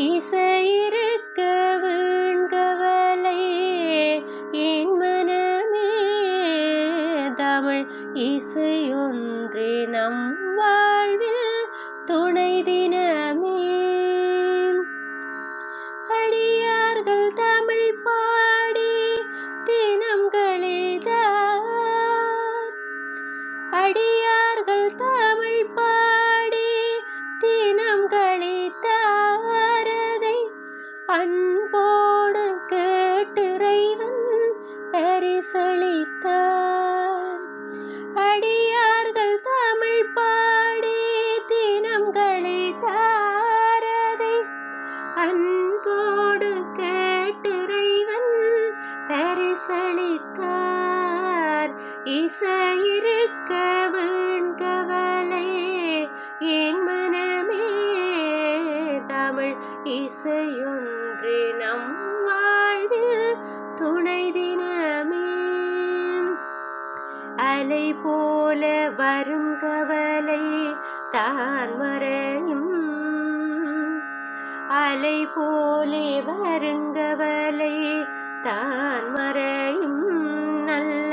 இசையிருக்க வேண்கவலை என் மனமே தமிழ் இசையொன்றே நம் வாழ்வில் துணை தினமே. அடியார்கள் தமிழ் பாடி தினம் கழிதார், அடியார்கள் தமிழ் பாடி தினம் கழித்தாரதை அன்போடு கேட்டிறைவன் பரிசளித்தார். அடியார்கள் தமிழ் பாடி தினம் கழித்தாரதை அன்போடு கேட்டிறைவன் பரிசளித்தார். இசையிருக்க வேண்கவலை என் மனமே தமிழ் இசையொன்றே நம் வாழ்வில் துணை தினமே. அலை போல வரும் கவலை தான் மறையும், அலை போலே வருங்கவலை தான் மறையும். நல்ல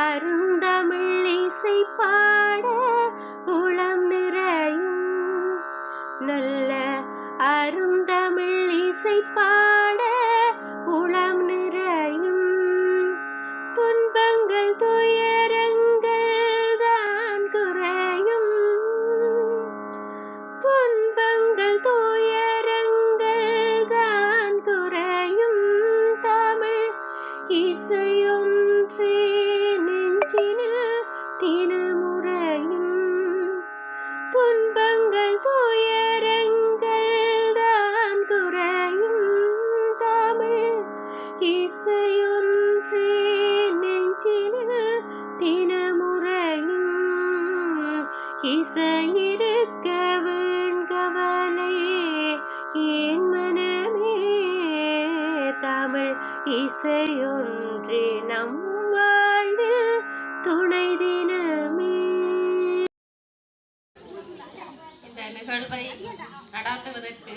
அருந்தமிழ் இசை பாட உளம் நிறையும், நல்ல அருந்தமிழ் இசை பாட உளம் நிறையும். துன்பங்கள் துயரங்கள் தான் குறையும், துன்பங்கள் துயரங்கள் தான் குறையும். தமிழ் இசையொன்றே நெஞ்சினில் தினமுறையும், துன்பங்கள் துயரங்கள் தான் குறையும். தமிழ் இசையொன்றே நெஞ்சினில் தினமுறையும். இசையிருக்க வேண்கவலை என் மனமே தமிழ் இசையொன்றே நம் வாழ்வில் துணை தினமே. இந்த நிகழ்வை நடாத்துவதற்கு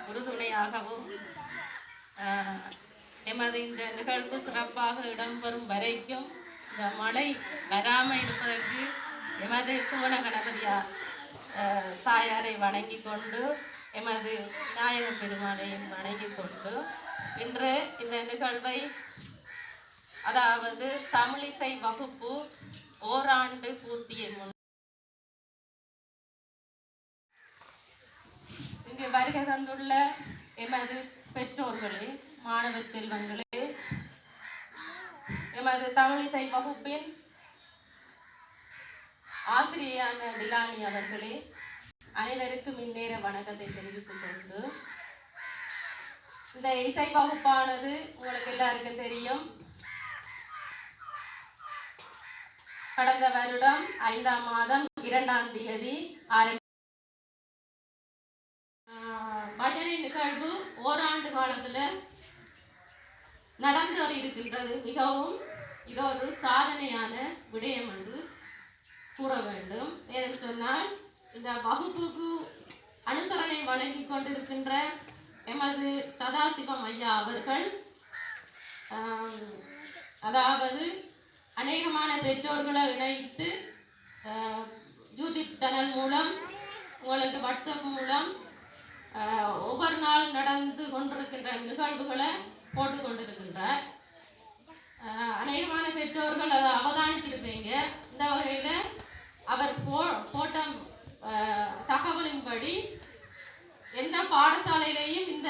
உறுதுணையாகவும் எமது இந்த நிகழ்வு சிறப்பாக இடம்பெறும் வரைக்கும் இந்த மழை வராமல் இருப்பதற்கு எமது கோண கணபதியார் தாயாரை வணங்கி கொண்டு எமது விநாயக பெருமாளையும் வணங்கி கொண்டு இன்று இந்த நிகழ்வை, அதாவது தமிழிசை வகுப்பு ஓராண்டு பூர்த்தியின் முன் இங்கு வருகை தந்துள்ள எமது பெற்றோர்களே, மாணவ செல்வங்களே, எமது தமிழிசை வகுப்பின் ஆசிரியரான டிலானி அவர்களே, அனைவருக்கும் இந்நேர வணக்கத்தை தெரிவித்துக் கொண்டு, இந்த இசை வகுப்பானது உங்களுக்கு எல்லாருக்கும் தெரியும், கடந்த வருடம் 5ஆம் மாதம் 2ஆம் தேதி பஜனை நிகழ்வு ஓராண்டு காலத்தில் நடந்து இருக்கின்றது. மிகவும் இது ஒரு சாதனையான விடயம் என்று கூற வேண்டும். ஏன்னு சொன்னால், இந்த வகுப்புக்கு அனுசரணை வழங்கி கொண்டிருக்கின்ற எமது சதாசிவம் ஐயா அவர்கள், அதாவது அநேகமான பெற்றோர்களை இணைத்து யூடியூப் சேனல் மூலம், உங்களுக்கு வாட்ஸ்அப் மூலம் ஒவ்வொரு நாளும் நடந்து கொண்டிருக்கின்ற நிகழ்வுகளை போட்டு கொண்டிருக்கின்றார். அநேகமான பெற்றோர்கள் அதை அவதானித்திருப்பீங்க. இந்த வகையில் அவர் போட்ட தகவலின்படி எந்த பாடசாலையிலையும் இந்த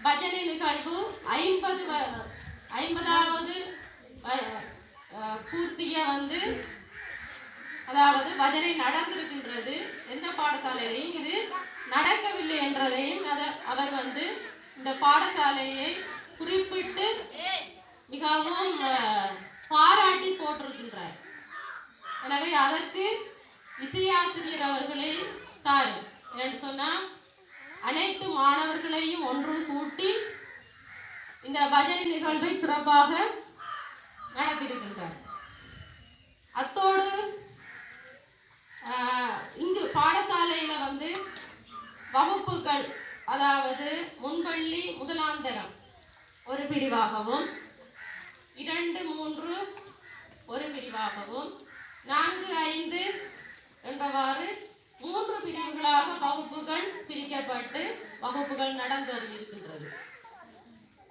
பஜனை நிகழ்வு 50வது பூர்த்திய அதாவது பஜனை நடந்திருக்கின்றது. எந்த பாடசாலையிலையும் இது நடக்கவில்லை என்றதையும் அவர் இந்த பாடசாலையை குறிப்பிட்டு மிகவும் பாராட்டி போட்டிருக்கின்றார். எனவே அதற்கு இசையாசிரியர் அவர்களை சாரி என்று சொன்னால், அனைத்து மாணவர்களையும் ஒன்று கூட்டி இந்த பஜனை நிகழ்வை சிறப்பாக நடத்தியிருக்கின்றார். அத்தோடு இங்கு பாடசாலையில் வகுப்புகள், அதாவது முன்பள்ளி முதலாந்தரம் ஒரு பிரிவாகவும், 2, 3 ஒரு பிரிவாகவும், 4, 5 என்றவாறு 3 பிரிவுகளாக வகுப்புகள் பிரிக்கப்பட்டு வகுப்புகள் நடந்து வருகின்றது.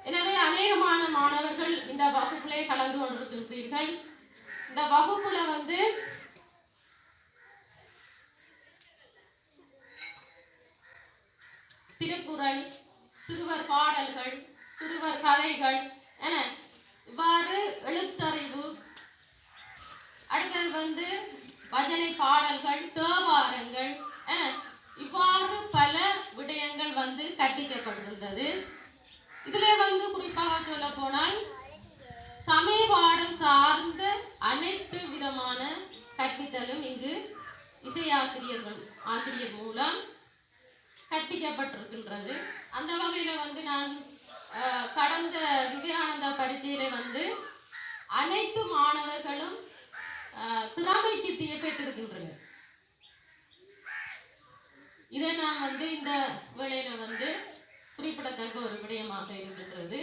எனவே அநேகமான மாணவர்கள் இந்த வகுப்பிலே கலந்து கொண்டிருக்கின்றீர்கள். இந்த வகுப்புல திருக்குறள், சிறுவர் பாடல்கள், சிறுவர் கதைகள் என இவ்வாறு எழுத்தறிவு, அடுத்தது பஜனை பாடல்கள், தேவாரங்கள் என இவ்வாறு பல விடயங்கள் கற்பிக்கப்பட்டிருந்தது. இதிலே குறிப்பாக சொல்ல போனால் சமய பாடம் சார்ந்த அனைத்து விதமான கற்பித்தலும் இங்கு ஆசிரியர் மூலம் கற்பிக்கப்பட்டிருக்கின்றது. அந்த வகையில நான் கடந்த விவேகானந்தா பரீட்சையில அனைத்து மாணவர்களும் திறமை சித்தியை பெற்றிருக்கின்றனர். இதை நான் இந்த வேளையில குறிப்பிடத்தக்க ஒரு விடயமாக இருக்கின்றது.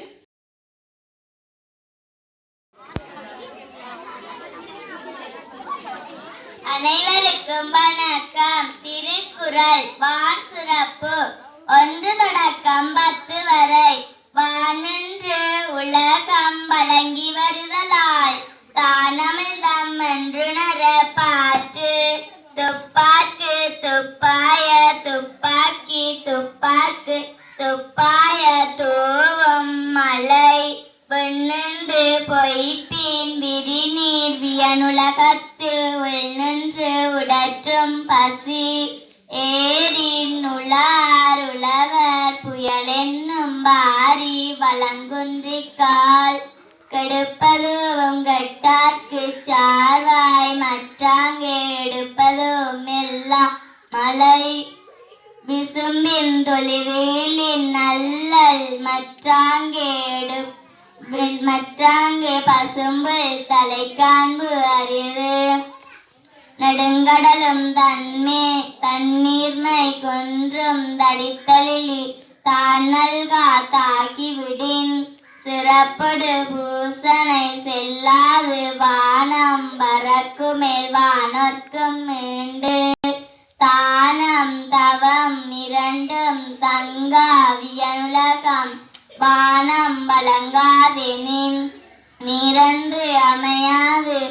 அனைவருக்கும் வணக்கம். திருக்குறள் வான் சிறப்பு 1 தொடக்கம் 10 வரை. வானின்று உலகம் வழங்கி வருதலால் தானமிழ்தம் என்றுணர பாற்று. துப்பாக்கு துப்பாய துப்பாக்கி துப்பாக்கு துப்பாய தூவும் மலை. விண்ணின்று பொய்ப்பின் விரிநீர் வியனுலகத்து உள்நின்று உடற்றும் பசி. ஏரின் உளார் உழவர் புயல் என்னும் வாரி வளங்குன்றிக்கால். கெடுப்பதும் கெட்டார்க்கு சார்வாய் மற்றாங்கே எடுப்பதும் எல்லாம் மலை. விசும்பின் தொழிவேலின் நல்லல் மற்றாங்கே பசும்புல் தலை காண்பு அரிது. நெடுங்கடலும் தண்ணீர்மை கொன்றும் தடித்தலிலி தான் நல்கா தாக்கிவிடின். சிறப்படு பூசனை செல்லாது வானம் பறக்குமேல் வானோர்க்கும் மீண்டு. தானம் தவம் இரண்டும் தங்கா வியனுலகம் வானம் வழங்காதெனின். நீரன்று அமையாது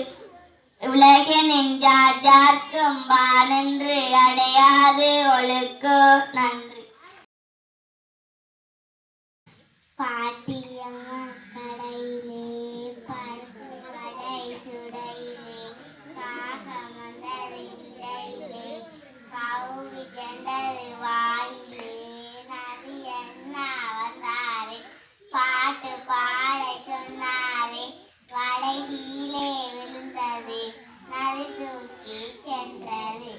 உலகெனின் ஜார்க்கும் வானென்று அடையாது ஒழுக்கு. நன்றி. பாட்டியம்மா கடையிலே கடை சுடையிலே காகமந்தது இடையிலே கௌவி செண்டது வாயிலே நதி என்ன வந்தாரே பாட்டு பாட சொன்னாரே வடை கீழே விழுந்தது நதி தூக்கி சென்றது.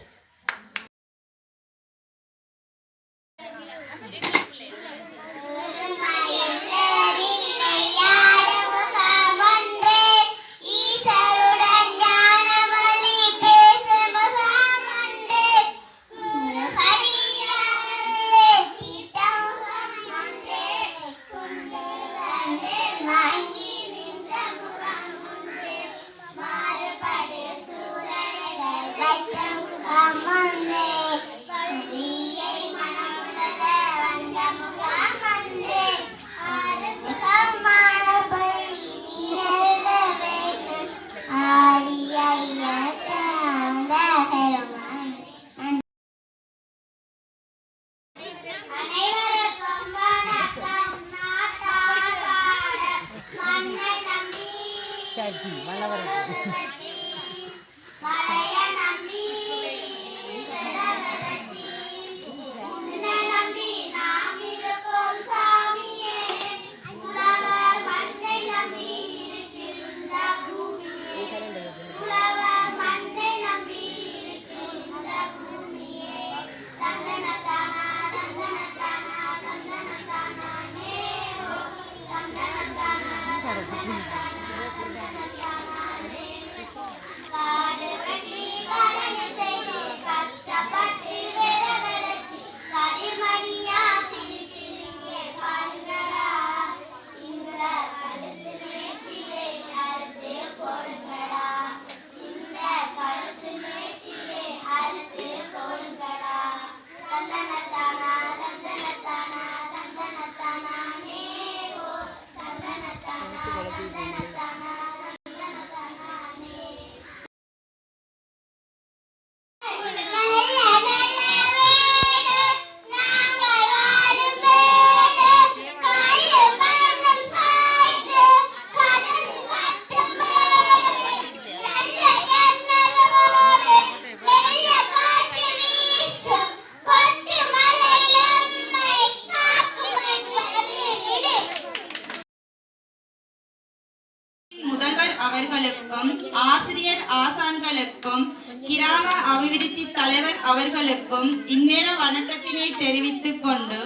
அவர்களுக்கும் இந்நேர வணக்கத்தினை தெரிவித்துக் கொண்டு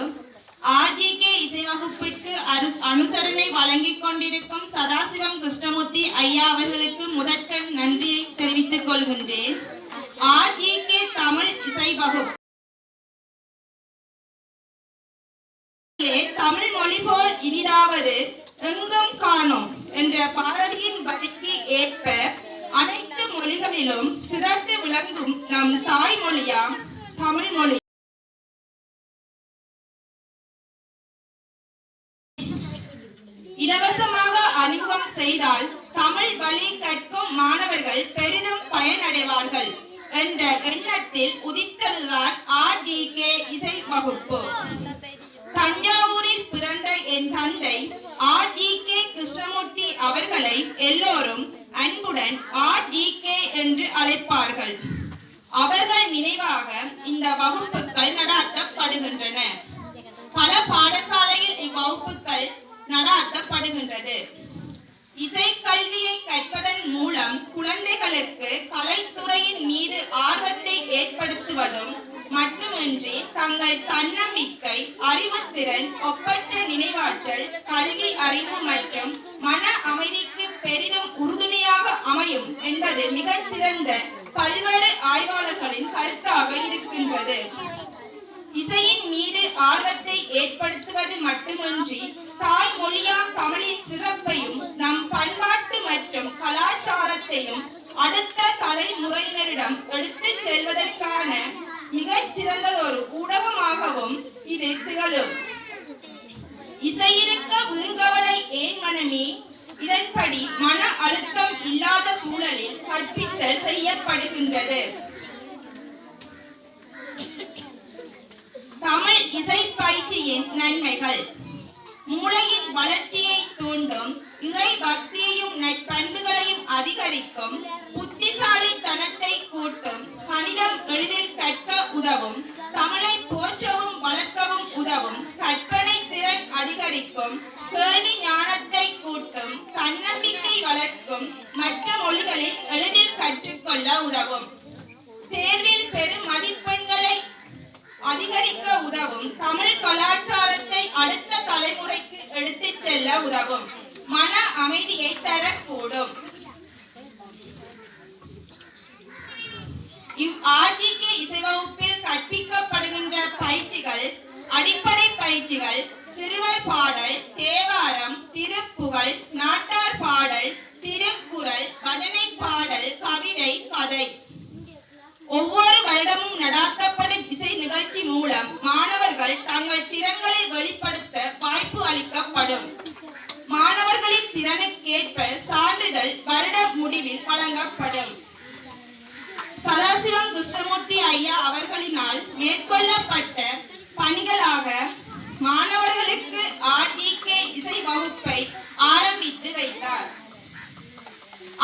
ஆர்ஜிகே இசை வகுப்பிற்கு அனுசரணை வழங்கிக் கொண்டிருக்கும் சதாசிவம் கிருஷ்ணமூர்த்தி ஐயா அவர்களுக்கு முதற்கண் நன்றியை தெரிவித்துக் கொள்கின்றேன். ஆர்ஜிகே தமிழ் இசை வகுப்பு தமிழ் மொழி போல் இனிதாவது எங்கும் காணோம் என்ற பாரதியின் வரிக்கு ஏற்ப அனைத்து மொழிகளிலும் சிறந்து விளங்கும் நம் தாய்மொழியாம் தமிழ் மொழி இலவசமாக அறிமுகம் செய்தால் தமிழ் வழி கற்கும் மாணவர்கள் பெரிதும் பயனடைவார்கள் என்ற எண்ணத்தில் உதித்ததுதான் ஆர்ஜிகே இசை வகுப்பு. தஞ்சாவூரில் பிறந்த என் தந்தை ஆர்ஜிகே கிருஷ்ணமூர்த்தி அவர்களை எல்லோரும் அன்புடன் ஆர்ஜிகே என்று அழைப்பார்கள். அவர்கள் நினைவாக இந்த வகுப்புகள் நடாத்தப்படுகின்றன. பல பாடசாலையில் இவ்வகுப்புகள் நடாத்தப்படுகின்றது. இசை கல்வியை கற்பதன் மூலம் குழந்தைகளுக்கு கலைத்துறையின் மீது ஆர்வத்தை ஏற்படுத்துவதும் மட்டுமின்றி தங்கள் தன்னம்பிக்கை, அறிவுத்திறன், ஒப்பற்ற நினைவாற்றல், கல்வி அறிவு மற்றும் மன அமைதிக்கு பெரிதும் உறுதுணையாக அமையும் என்பது மிகச்சிறந்த பல்வேறு ஆய்வாளர்களின் கருத்தாக இருக்கின்றது. இசையின் மீது ஆர்வத்தை ஏற்படுத்துவது மட்டுமின்றி தாய்மொழியாம் தமிழின் சிறப்பையும் நம் பண்பாட்டு மற்றும் கலாச்சாரத்தையும் அடுத்த தலைமுறையினரிடம் எடுத்துச் செல்வதற்கான மிகச் சிறந்ததொரு ஊடகமாகவும் இது திகழும். இசையிருக்க வீண்கவலை ஏன் மனமே? இதன்படி மன அழுத்தம் இல்லாத சூழலில் கற்பித்தல் செய்யப்படுகின்றது. தமிழ் இசை பயிற்சியின் நன்மைகள்: மூளையின் வளர்ச்சியை தூண்டும், இறை பக்தியையும் நற்பண்புகளையும் அதிகரிக்கும், புத்திசாலித்தனத்தை கூட்டும், கணிதம் எளிதில் கற்க உதவும், தமிழை போற்றவும் வளர்க்கவும் உதவும், கற்பனை திறன் அதிகரிக்கும், கேள்வி ஞானத்தை கூட்டும், தன்னம்பிக்கை வளர்க்கும், மற்ற மொழிகளில் எளிதில் கற்றுக்கொள்ள உதவும், தேர்வில் பெரும் மதிப்பெண்களை அதிகரிக்க உதவும், தமிழ் கலாச்சாரத்தை அடுத்த தலைமுறைக்கு எடுத்துச் செல்ல உதவும், மன அமைதியை தரக்கூடும். ஆர்ஜிகே இசை வகுப்பில் கற்பிக்கப்படுகின்ற பயிற்சிகள்: அடிப்படை பயிற்சிகள், சிறுவர் பாடல், தேவாரம், திருப்புகழ், நாட்டார் பாடல், திருக்குறள், பஜனை பாடல், கவிதை, கதை. ஒவ்வொரு வருடமும் நடாத்தப்படும் இசை நிகழ்ச்சி மூலம் மாணவர்கள் தங்கள் திறன்களை வெளிப்படுத்த வாய்ப்பு அளிக்கப்படும். மாணவர்களின் திறனுக்கேற்ப சான்றிதழ் வருட முடிவில் வழங்கப்படும். சதாசிவம் கிருஷ்ணமூர்த்தி ஐயா அவர்களினால் மேற்கொள்ளப்பட்ட பணிகளாக மாணவர்களுக்கு ஆர்ஜிகே இசை வகுப்பை ஆரம்பித்து வைத்தார்.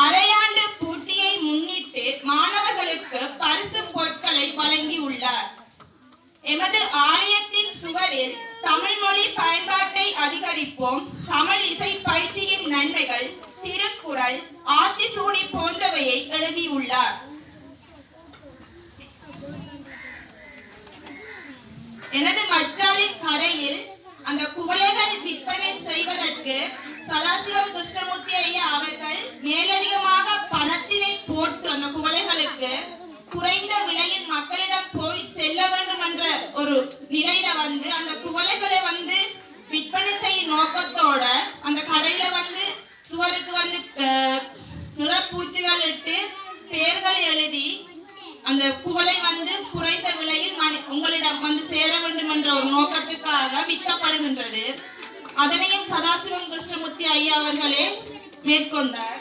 அரையாண்டு பூர்த்தியை முன்னிட்டு மாணவர்களுக்கு பரிசு பொருட்களை வழங்கியுள்ளார். எமது ஆலயத்தின் சுவரில் தமிழ் மொழி பயன்பாட்டை அதிகரிப்போம், தமிழ் இசை பயிற்சியின் நன்மைகள், திருக்குறள், ஆத்திசூடி போன்றவையை எழுதியுள்ளார். எனது மச்சாலின் கடையில் அந்த குவளைகள் விற்பனை செய்வதற்கு சதாசிவம் கிருஷ்ணமூர்த்தி ஐயா அவர்கள் மேலதிகமாக பணத்தினை போட்டு அந்த குவளைகளுக்கு குறைந்த விலையில் மக்களிடம் போய் செல்ல வேண்டும் என்ற ஒரு நிலையில அந்த குவளைகளை விற்பனை செய்யும் நோக்கத்தோட அந்த கடையில சுவருக்கு நிறப்பூச்சிகள் இட்டு பெயர்களை எழுதி அந்த குவளை குறைந்த விலையில் உங்களிடம் சேர வேண்டும் என்ற ஒரு நோக்கத்துக்காக விற்கப்படுகின்றது. அதனையும் சதாசிவம் கிருஷ்ணமூர்த்தி ஐயா அவர்களே மேற்கொண்டார்.